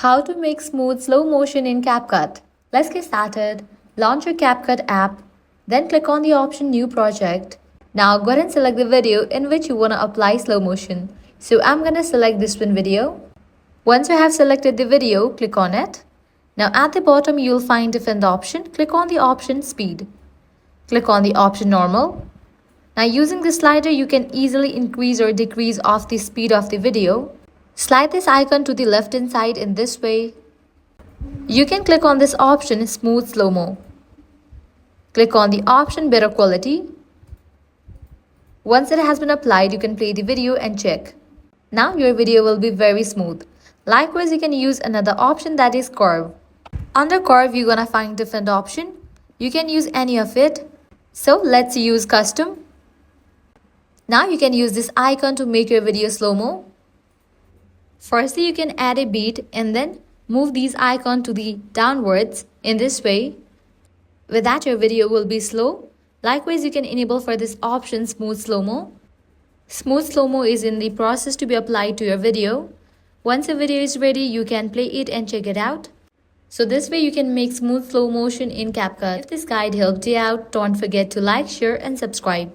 How to make smooth slow motion in CapCut. Let's get started. Launch your CapCut app, then click on the option New Project. Now go ahead and select the video in which you want to apply slow motion. So I'm going to select this one video. Once you have selected the video, click on it. Now at the bottom you will find different option. Click on the option Speed. Click on the option Normal. Now using the slider you can easily increase or decrease of the speed of the video. Slide this icon to the left hand side in this way. You can click on this option Smooth Slow-Mo. Click on the option Better Quality. Once it has been applied, you can play the video and check. Now your video will be very smooth. Likewise, you can use another option that is Curve. Under Curve, you're gonna find different option. You can use any of it. So let's use Custom. Now you can use this icon to make your video slow-mo. Firstly, you can add a beat and then move these icons to the downwards in this way. With that, your video will be slow. Likewise, you can enable for this option Smooth Slow-Mo. Smooth Slow-Mo is in the process to be applied to your video. Once your video is ready, you can play it and check it out. So this way you can make smooth slow motion in CapCut. If this guide helped you out, don't forget to like, share and subscribe.